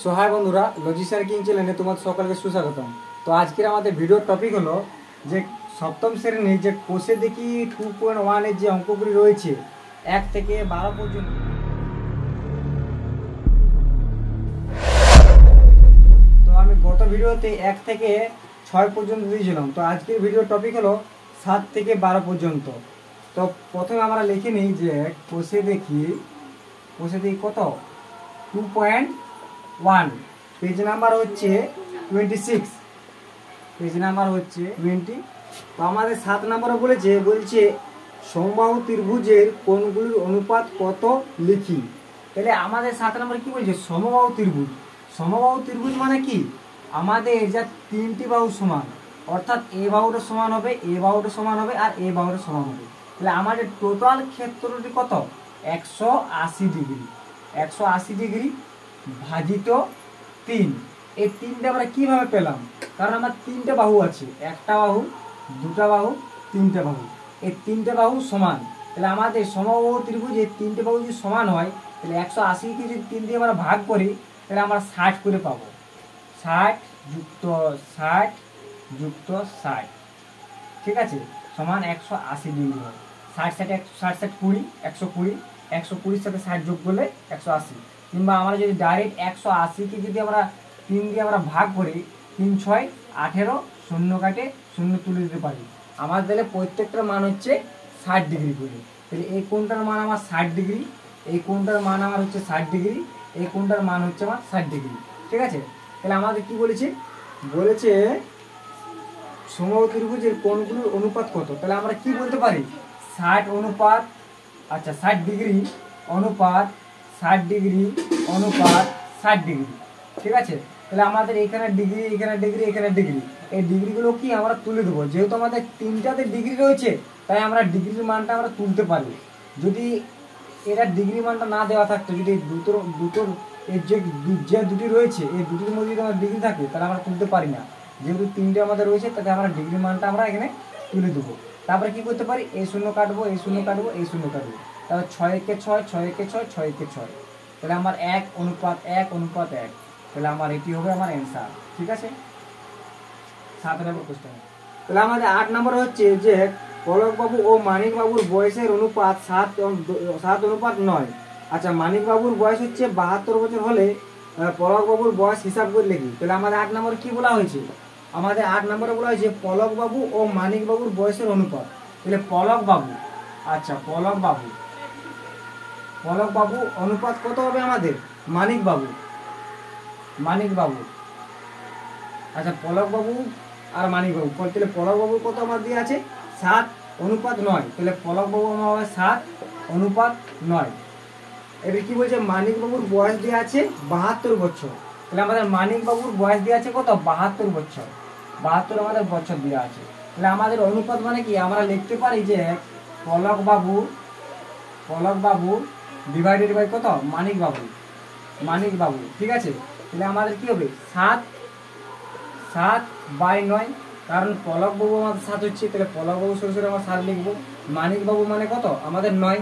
So high বন্ধুরা, লজিস্টার king চ্যানেলে তোমাদের সকলকে সুস্বাগতম। তো আজকের আমাদের ভিডিওর টপিক হলো যে সপ্তম শ্রেণীর যে কোষে দেখি 2.1 যে অঙ্কগুলি রয়েছে 1 থেকে 12 পর্যন্ত। তো আমি গত ভিডিওতে 1 থেকে 6 পর্যন্ত দিয়েছিলাম। তো আজকের ভিডিওর টপিক হলো 7 থেকে 12 পর্যন্ত। তো প্রথমে আমরা লিখে নিই যে কোষে দেখি কত 2.1, পেজ নাম্বার হচ্ছে 26, পেজ নাম্বার হচ্ছে 20। তো আমাদের 7 নম্বরে বলছে সমবাহু ত্রিভুজের কোণগুলির অনুপাত কত লিখি। তাহলে আমাদের 7 নম্বরে কি বলছে? সমবাহু ত্রিভুজ। সমবাহু ত্রিভুজ মানে কি? আমাদের যা তিনটি বাহু সমান, অর্থাৎ এ বাহুটা সমান হবে, এ বাহুটা সমান হবে আর এ বাহুটা সমান হবে। তাহলে আমাদের টোটাল ক্ষেত্রটি কত? 180 ডিগ্রি। 180 ডিগ্রি ভাজিত 3। এই 3টা আমরা কিভাবে পেলাম? কারণ আমার 3টে বাহু আছে, একটা বাহু, দুটা বাহু, 3টে বাহু। এই 3টে বাহু সমান। তাহলে আমাদের সমবাহু ত্রিভুজে 3টে বাহু যদি সমান হয়, তাহলে 180কে যদি 3 দিয়ে আমরা ভাগ করি, তাহলে আমরা 60 করে পাবো। 60 যুক্ত 60 যুক্ত 60, ঠিক আছে, সমান 180 ডিগ্রি হয়। 60 60 60 60 20, 120, 120 সাথে 60 যোগ করলে 180। কিংবা আমরা যদি ডাইরেক্ট 180কে যদি আমরা 3 দিয়ে আমরা ভাগ করি, 3 6 18, শূন্য কাটে শূন্য তুলে দিতে পারি। আমার তাহলে প্রত্যেকটার মান হচ্ছে 60 ডিগ্রি করে। তাহলে এই কোণটার মান আমার 60 ডিগ্রি, এই কোণটার মান আমার হচ্ছে 60 ডিগ্রি, এই কোণটার মান হচ্ছে আমার 60 ডিগ্রি, ঠিক আছে। তাহলে আমাদের কি বলেছে সমবাহু ত্রিভুজের কোণগুলোর অনুপাত কত? তাহলে আমরা কি বলতে পারি? 60 অনুপাত 60 ডিগ্রি অনুপাত 60 ডিগ্রি অনুপাত 60 ডিগ্রি, ঠিক আছে। তাহলে আমাদের এখানে ডিগ্রি, এখানে ডিগ্রি, এখানে ডিগ্রি, এই ডিগ্রিগুলো কি আমরা তুলে দেবো। যেহেতু আমাদের 3টাতে ডিগ্রি রয়েছে, তাই আমরা ডিগ্রির মানটা আমরা তুলতে পারি। যদি এরা ডিগ্রি মানটা না দেওয়া থাকতো, যদি দুটোর যে দুটি রয়েছে এই দুটির মধ্যে যদি আমার ডিগ্রি থাকে, তাহলে আমরা তুলতে পারি না। যেহেতু 3টে আমাদের রয়েছে, তাতে আমরা ডিগ্রি মানটা আমরা এখানে তুলে দেবো। তারপরে কি করতে পারি? এই শূন্য কাটবো, এই শূন্য কাটবো, এই শূন্য কাটবো। তারপর 6 একে 6, 6 একে 6, 6 একে 6, তাহলে আমার 1 অনুপাত 1 অনুপাত 1। তাহলে আমার এটি হবে আমার অ্যান্সার, ঠিক আছে। 7 নম্বর কোশ্চেন। তাহলে আমাদের 8 নম্বর হচ্ছে যে পলকবাবু ও মানিকবাবুর বয়সের অনুপাত 7 অনুপাত 9। আচ্ছা, মানিকবাবুর বয়স হচ্ছে 72 বছর হলে পলকবাবুর বয়স হিসাব করে লিখি। তাহলে আমাদের 8 নম্বরে কি বলা হয়েছে? আমাদের 8 নম্বরে বলা হয়েছে পলকবাবু ও মানিকবাবুর বয়সের অনুপাত। তাহলে পলকবাবু, আচ্ছা পলকবাবু অনুপাত কত হবে আমাদের? মানিকবাবু, আচ্ছা পলকবাবু আর মানিকবাবু। তাহলে পলকবাবু কত আমার দিয়ে আছে? 7 অনুপাত 9। তাহলে পলকবাবু আমার হবে 7 অনুপাত 9। এবার কি বলছে? মানিকবাবুর বয়স দিয়ে আছে 72 বছর। তাহলে আমাদের মানিকবাবুর বয়স দিয়ে আছে কত? 72 বছর। 72 আমাদের বছর দেওয়া আছে। তাহলে আমাদের অনুপাত মানে কি? আমরা লিখতে পারি যে পলকবাবু ডিভাইডেড বাই কত? মানিকবাবু, ঠিক আছে। তাহলে আমাদের কি হবে? 7/9, কারণ পলকবাবু আমাদের 7 হচ্ছে, তাহলে পলকবাবু সরাসরি আমরা 7 লিখবো। মানিকবাবু মানে কত? আমাদের 9,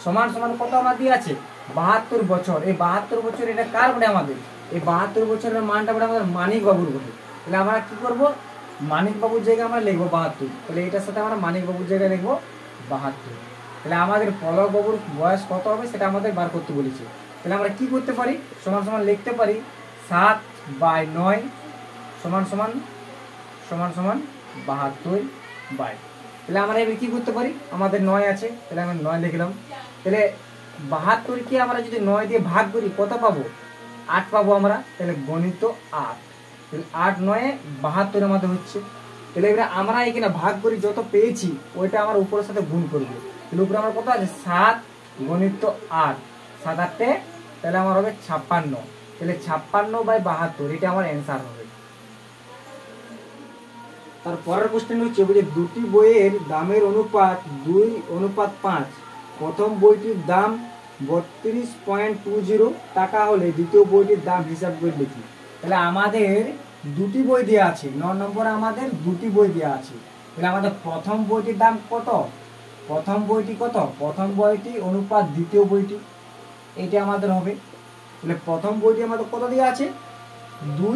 সমান সমান কত আমার দিয়ে আছে? 72 বছর। এই 72 বছর এটা কার বলে? আমাদের এই 72 বছরের মানটা বলে আমাদের মানিকবাবুর বলে। তাহলে আমরা কি করব? মানিকবাবুর জায়গায় আমরা লিখবো 72। তাহলে এটার সাথে আমরা মানিকবাবুর জায়গায় লিখবো 72। তাহলে আমাদের পলকবাবুর বয়স কত হবে সেটা আমাদের বার করতে বলেছে। তাহলে আমরা কি করতে পারি? সমান সমান লিখতে পারি 7/9 সমান সমান 72 বাই। তাহলে আমরা এবার কি করতে পারি? আমাদের 9 আছে, তাহলে আমরা 9 লিখলাম। তাহলে 72কে আমরা যদি 9 দিয়ে ভাগ করি কত পাবো? 8 পাবো আমরা। তাহলে গণিত 8। তাহলে 8 9 72 আমাদের হচ্ছে। তাহলে এবার আমরা এখানে ভাগ করি, যত পেয়েছি ওইটা আমার উপরের সাথে গুণ করবো। তাহলে উপরে আমার কত আছে? 7 গণিত 8, 7 8, তাহলে আমার হবে 56। তাহলে 56/72 এটা আমার অ্যান্সার হবে। তার পরের কোশ্চেন হচ্ছে যে দুটি বইয়ের দামের অনুপাত 2:5। প্রথম বইটির দাম 32.20 টাকা হলে দ্বিতীয় বইটির দাম হিসাব করে লিখি। তাহলে আমাদের দুটি বই দেওয়া আছে, 9 নম্বরে আমাদের দুটি বই দেওয়া আছে। তাহলে আমাদের প্রথম বইটির দাম কত? প্রথম বইটি অনুপাত দ্বিতীয় বইটি, এটা আমাদের হবে। তাহলে প্রথম বইটি আমাদের কত দেওয়া আছে 2,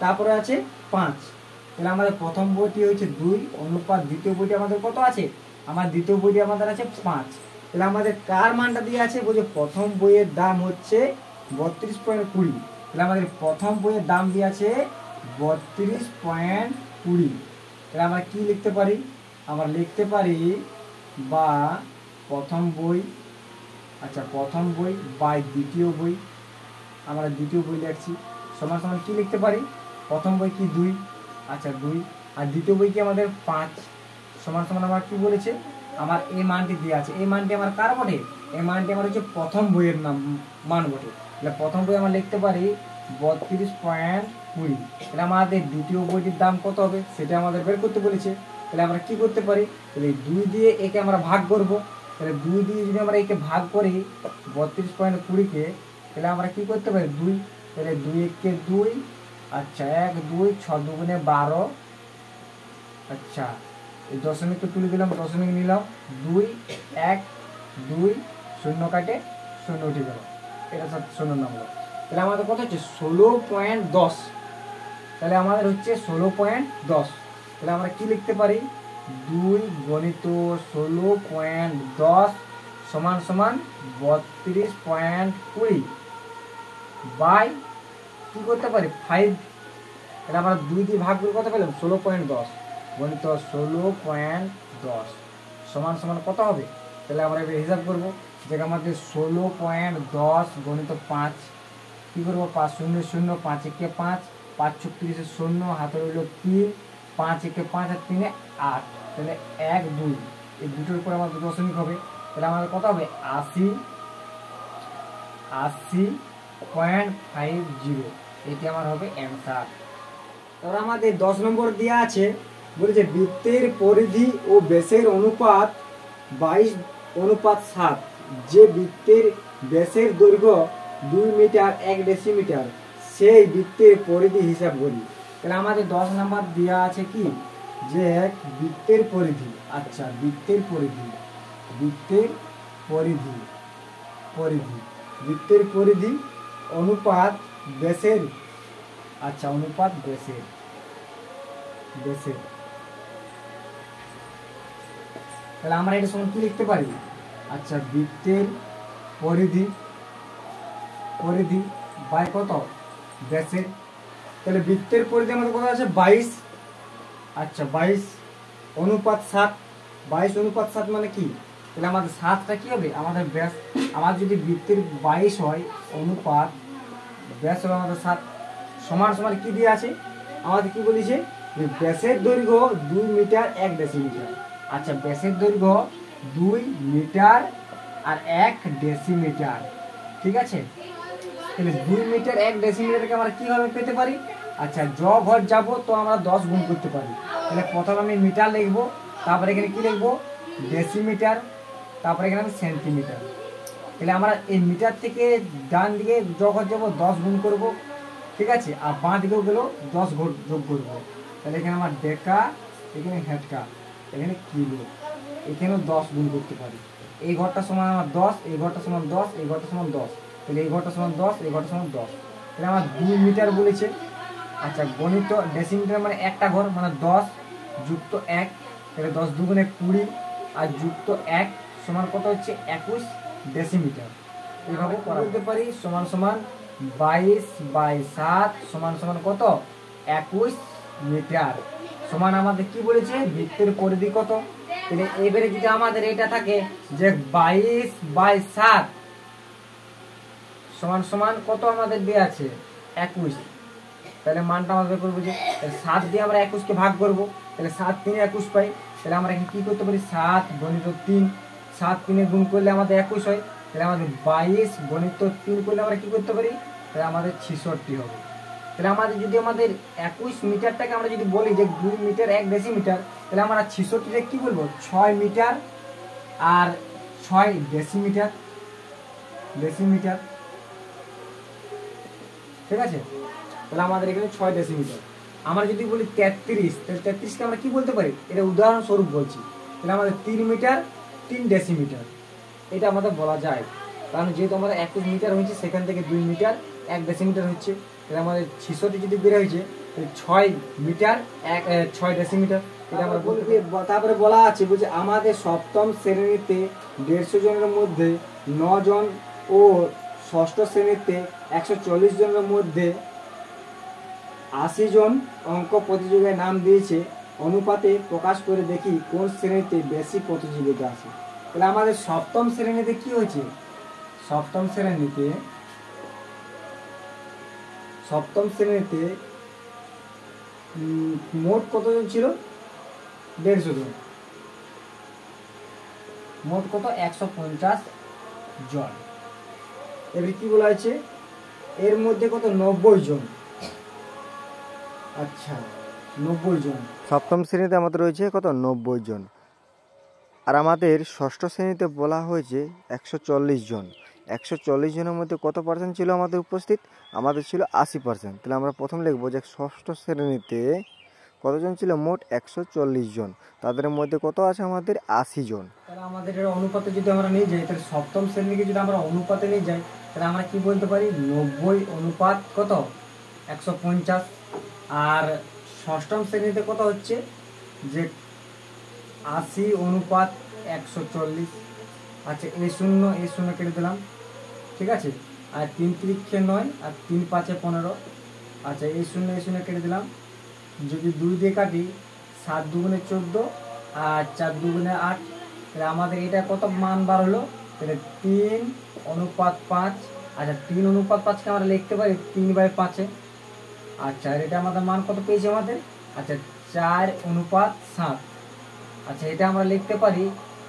তারপরে আছে 5। তাহলে আমাদের প্রথম বইটি হচ্ছে 2 অনুপাত দ্বিতীয় বইটি আমাদের কত আছে, আমার দ্বিতীয় বইটি আমাদের আছে 5। তাহলে আমাদের কার মানটা দিয়ে আছে, বলছে প্রথম বইয়ের দাম হচ্ছে 32.20। তাহলে আমাদের প্রথম বইয়ের দাম দিয়ে আছে 32.20। তাহলে আমরা কি লিখতে পারি, আমরা লিখতে পারি বা প্রথম বই, আচ্ছা প্রথম বই বাই দ্বিতীয় বই, আমরা দ্বিতীয় বই লিখছি সমান সমান কি লিখতে পারি, প্রথম বই কি 2, আচ্ছা 2, আর দ্বিতীয় বই কি আমাদের 5 সমান সমান আমার কি বলেছে, আমার এই মানটি দেওয়া আছে। এই মানটি আমার কার বটে, এই মানটি আমার হচ্ছে প্রথম বইয়ের মান বটে। তাহলে প্রথম বই আমরা লিখতে পারি 32.20। তাহলে আমাদের দ্বিতীয় বইটির দাম কত হবে সেটা আমাদের বের করতে বলেছে। তাহলে আমরা কি করতে পারি, তাহলে 2 দিয়ে একে আমরা ভাগ করব। তাহলে 2 দিয়ে যদি আমরা একে ভাগ করি 32.20-কে, তাহলে আমরা কি করতে পারি 2, তাহলে 2 একে 2, আচ্ছা 1 2 6 2 12, আচ্ছা এই দশমিক তো তুলে দিলাম, দশমিক নিলাম 2 1 2 0 কাটে 0 উঠে গেল, এটা 0 নামলো। তাহলে আমাদের কত হচ্ছে 16.10। তাহলে আমাদের হচ্ছে 16.10। তাহলে আমরা কি লিখতে পারি 2 গণিত 16.10 সমান সমান 32.20 বাই কি করতে পারি 5। তাহলে আমরা 2 দিয়ে ভাগ করে কত পেলাম 16.10 গণিত 16.10 সমান সমান কত হবে। তাহলে আমরা এবার হিসাব করবো যে আমাদের 16.10 গণিত 5 কি করবো 5 0 0 5 একে 5 5 36 0 হাতে রইল 3 5 একে 5 আর 3 8। তাহলে 1 2 এই দুটোর উপর আমাদের দশমিক হবে। তাহলে আমাদের কত হবে 80.50 এটি আমার হবে অ্যান্সার। তারপর আমাদের 10 নম্বর দেওয়া আছে, বলেছে বৃত্তের পরিধি ও ব্যাসের অনুপাত 22:7। যে বৃত্তের ব্যাসের দৈর্ঘ্য 2 মিটার 1 ডেসিমিটার সেই বৃত্তের পরিধি হিসাব করি। তাহলে আমাদের 10 নম্বর দেওয়া আছে কি যে বৃত্তের পরিধি, আচ্ছা বৃত্তের পরিধি বৃত্তের পরিধি অনুপাত ব্যাসের, আচ্ছা অনুপাত ব্যাসের তাহলে আমরা এটা সমান কি লিখতে পারি, আচ্ছা বৃত্তের পরিধি বাই কত ব্যাসের। তাহলে বৃত্তের পরিধি আমাদের কত আছে 22, আচ্ছা 22 অনুপাত 7। 22 অনুপাত 7 মানে কি, তাহলে আমাদের 7টা কি হবে আমাদের ব্যাস। আমার যদি বৃত্তের 22 হয় অনুপাত ব্যাস হবে আমাদের 7 সমান সমান কি দিয়ে আছে, আমাদের কি বলেছে যে ব্যাসের দৈর্ঘ্য 2 মিটার 1 ডেসিমিটার। আচ্ছা ব্যাসের দৈর্ঘ্য 2 মিটার আর 1 ডেসিমিটার, ঠিক আছে। তাহলে 2 মিটার 1 ডেসিমিটারকে আমরা কিভাবে পেতে পারি, আচ্ছা ঘর যাব তো আমরা 10 গুণ করতে পারি। তাহলে প্রথমে আমি মিটার লিখবো, তারপরে এখানে কি লিখবো ডেসিমিটার, তারপরে এখানে আমি সেন্টিমিটার। তাহলে আমরা এই মিটার থেকে ডান দিকে ঘর যাব 10 গুণ করব, ঠিক আছে, আর বাঁ দিকেও গেল 10 যোগ করবো। তাহলে এখানে আমার ডেকা, এখানে হেডকা, এখানে কিলো, এখানেও 10 গুণ করতে পারি। এই ঘরটা সমান আমার 10, এই ঘরটা সমান 10, এই ঘরটা সমান 10, তাহলে এই ঘরটা সমান 10, এই ঘরটা সমান 10। তাহলে আমার 2 মিটার বলেছে, আচ্ছা গণিত ডেসিমিটার মানে একটা ঘর মানে 10 যুক্ত 1, তাহলে 10 দুগুণে 20 আর যুক্ত 1 সমান কত হচ্ছে 21 ডেসিমিটার। এইভাবে করতে পারি সমান সমান 22/7 সমান সমান কত 21 মিটার। সমান আমাদের কি বলেছে বৃত্তের পরিধি কত। তাহলে এবারে যদি আমাদের এটা থাকে যে 22/7 সমান সমান কত আমাদের দেওয়া আছে 21, তাহলে মানটা আমাদের করবো যে 7 দিয়ে আমরা 21কে ভাগ করব। তাহলে 7 3 21 পাই। তাহলে আমরা এখানে কি করতে পারি 7 গণিত 3, 7 3 গুণ করলে আমাদের 21 হয়। তাহলে আমাদের 22 গণিত 3 করলে আমরা কি করতে পারি, তাহলে আমাদের 66 হবে। তাহলে আমাদের যদি আমাদের 21 মিটারটাকে আমরা যদি বলি যে 2 মিটার 1 ডেসিমিটার, তাহলে আমরা 66টা কি বলবো 6 মিটার আর 6 ডেসিমিটার, ঠিক আছে। তাহলে আমাদের এখানে 6 ডেসিমিটার। আমরা যদি বলি 33, তাহলে 33কে আমরা কি বলতে পারি, এটা উদাহরণস্বরূপ বলছি। তাহলে আমাদের 3 মিটার 3 ডেসিমিটার এটা আমাদের বলা যায়। কারণ যেহেতু আমাদের 21 মিটার হয়েছে সেখান থেকে 2 মিটার 1 ডেসিমিটার হচ্ছে, তাহলে আমাদের 600 যদি বের হয়েছে 6 মিটার 6 ডেসিমিটার। এটা আমরা বলতে। তারপরে বলা আছে বুঝে আমাদের সপ্তম শ্রেণীতে 150 জনের মধ্যে 9 জন ও ষষ্ঠ শ্রেণীতে 140 জনের মধ্যে 80 জন অঙ্ক প্রতিযোগিতায় নাম দিয়েছে, অনুপাতে প্রকাশ করে দেখি কোন শ্রেণীতে বেশি প্রতিযোগিতা আছে। তাহলে আমাদের সপ্তম শ্রেণীতে কি হয়েছে, সপ্তম শ্রেণীতে মোট কতজন ছিল, 150 জন, মোট কত 150 জন। এবারে কি বলা হয়েছে, এর মধ্যে কত 90 জন, আচ্ছা 90 জন সপ্তম শ্রেণীতে আমাদের রয়েছে কত 90 জন। আর আমাদের ষষ্ঠ শ্রেণীতে বলা হয়েছে 140 জন। 140 জনের মধ্যে কত পার্সেন্ট ছিল আমাদের উপস্থিত, আমাদের ছিল 80%। তাহলে আমরা প্রথম লিখবো যে ষষ্ঠ শ্রেণীতে কতজন ছিল, মোট 140 জন, তাদের মধ্যে কত আছে আমাদের 80 জন। তাহলে আমাদের অনুপাতে যদি আমরা নিয়ে যাই, তাহলে সপ্তম শ্রেণীকে যদি আমরা অনুপাতে নিয়ে যাই, তাহলে আমরা কি বলতে পারি 90 অনুপাত কত 150। আর ষষ্ঠম শ্রেণীতে কত হচ্ছে যে 80 অনুপাত 140। আচ্ছা এই শূন্য কেটে দিলাম, ঠিক আছে। আর 3 3 9 আর 3 5 15। আচ্ছা এই শূন্য কেটে দিলাম, যদি 2 দিয়ে কাটি 7 2 14 আর 4 2 8। তাহলে আমাদের এটা কত মান বার হলো, তাহলে 3 অনুপাত 5। আচ্ছা 3 অনুপাত 5কে আমরা লিখতে পারি 3/5। আচ্ছা এটা আমাদের মান কত পেয়েছি আমাদের, আচ্ছা 4 অনুপাত 7। আচ্ছা এটা আমরা লিখতে পারি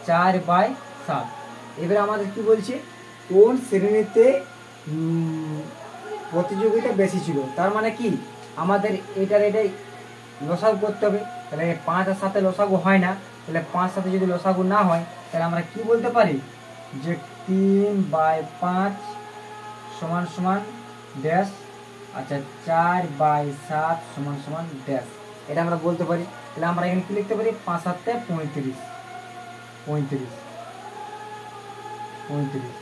4/7। এবারে আমাদের কি বলছে, কোন শ্রেণীতে প্রতিযোগিতা বেশি ছিল, তার মানে কি আমাদের এটাই লসাগু করতে হবে। তাহলে 5 আর 7 লসাগু হয় না, তাহলে 5 সাথে যদি লসাগু না হয়, তাহলে আমরা কি বলতে পারি যে 3/5 সমান সমান ড্যাশ। আচ্ছা 4/7 সমান সমান ড্যাশ, এটা আমরা বলতে পারি। তাহলে আমরা এখানে কি লিখতে পারি, 5 7 35 35 35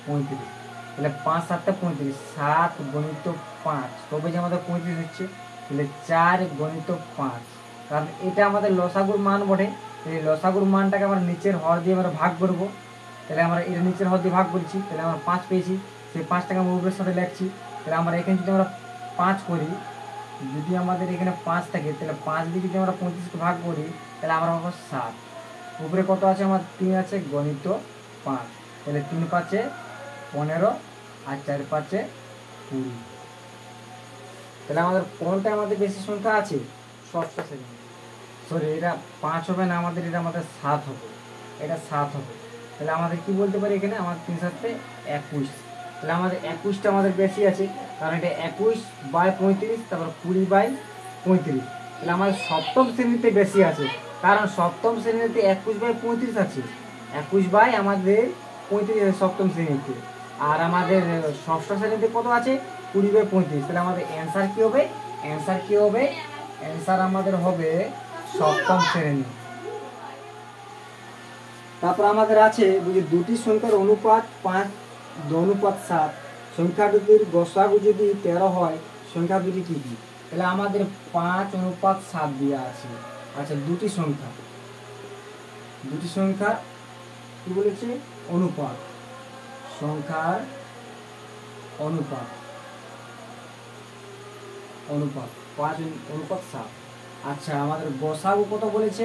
35। তাহলে 5 7 35, 7 গণিত 5, তবে যে আমাদের 35 হচ্ছে। তাহলে 4 গণিত 5, কারণ এটা আমাদের লসাগুর মান বটে। এই লসাগুর মানটাকে আমরা নিচের হর দিয়ে আমরা ভাগ করব। তাহলে আমরা এটা নিচের হর দিয়ে ভাগ করছি, তাহলে আমরা 5 পেয়েছি। সেই 5টাকে আমরা উপরের সাথে লিখছি। তাহলে আমরা এখানে যদি আমরা 5 করি, যদি আমাদের এখানে 5 থাকে, তাহলে 5 দিয়ে যদি আমরা 35কে ভাগ করি, তাহলে আমরা পাবো 7। উপরে কত আছে আমার 3 আছে, গণিত 5। তাহলে 3 5 15 আর 4 5 20। তাহলে আমাদের কোনটা আমাদের বেশি সংখ্যা আছে, ষষ্ঠ শ্রেণী। সরি এটা 5 হবে না, আমাদের এটা আমাদের 7 হবে, এটা 7 হবে। তাহলে আমাদের কি বলতে পারি এখানে, আমার 3 7 21। তাহলে আমাদের 21টা আমাদের বেশি আছে, কারণ এটা 21/35, তারপর 20/35। তাহলে আমাদের সপ্তম শ্রেণীতে বেশি আছে, কারণ সপ্তম শ্রেণীতে 21/35 আছে। 21 আমাদের 35 সপ্তম শ্রেণীতে। আর আমাদের ষষ্ঠ শ্রেণীতে কত আছে, 20/35। তাহলে আমাদের অ্যান্সার কি হবে, অ্যান্সার আমাদের হবে সপ্তম শ্রেণী। তারপর আমাদের আছে বুঝি দুটি সংখ্যার অনুপাত 5 অনুপাত 7, সংখ্যা দুটির গসাগু যদি 13 হয়, সংখ্যা দুটি কি কি। তাহলে আমাদের 5 অনুপাত 7 দেওয়া আছে। আচ্ছা দুটি সংখ্যা কি বলেছে, অনুপাত, সংখ্যার অনুপাত 5 অনুপাত 7। আচ্ছা আমাদের গসাগু কত বলেছে,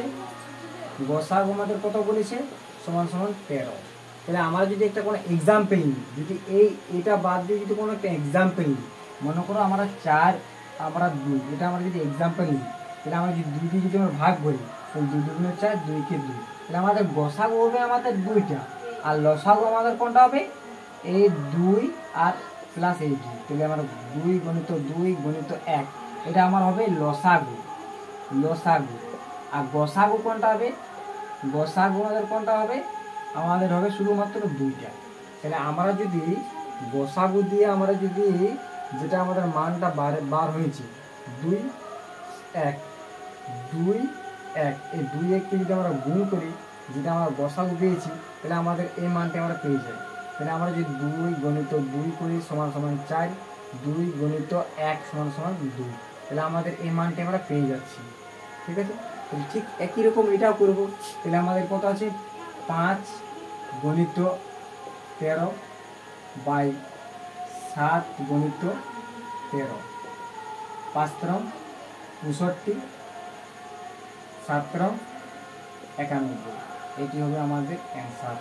গসাগু আমাদের কত বলেছে, সমান সমান 13। তাহলে আমরা যদি একটা কোনো এক্সাম্পল নিই, যদি এটা বাদ দিয়ে যদি কোনো একটা এক্সাম্পল নিই, মনে করো আমরা 4 আমরা 2, এটা আমরা যদি এক্সাম্পল নিই, তাহলে আমরা যদি 2 দিয়ে যদি আমরা ভাগ করি, তাহলে 2 2 4, 2 কে 2। তাহলে আমাদের গসাগু হবে আমাদের 2টা, আর লসাগু আমাদের কোনটা হবে, এই 2 আর প্লাস এই 2। তাহলে আমার 2 গণিত 2 গণিত 1, এটা আমার হবে লসাগু। আর গসাগু কোনটা হবে, গসাগু আমাদের কোনটা হবে, আমাদের হবে শুধুমাত্র 2টা। তাহলে আমরা যদি গসাগু দিয়ে আমরা যদি যেটা আমাদের মানটা বার হয়েছে 2 1 2 1, এই 2 1কে যদি আমরা গুণ করি, যেটা আমরা বসাগু পেয়েছি, তাহলে আমাদের এই মানটি আমরা পেয়ে যাই। তাহলে আমরা যদি 2 গণিত 2 করি সমান সমান 4, 2 গণিত 1 সমান সমান 2, তাহলে আমাদের এই মানটি আমরা পেয়ে যাচ্ছি। ঠিক আছে, ঠিক একই রকম এটাও করব। তাহলে আমাদের কত আছে, 5 গণিত 13 বাই 7 গণিত 13, 5 3 65, 7 3 91, এটি হবে আমাদের অ্যান্সার।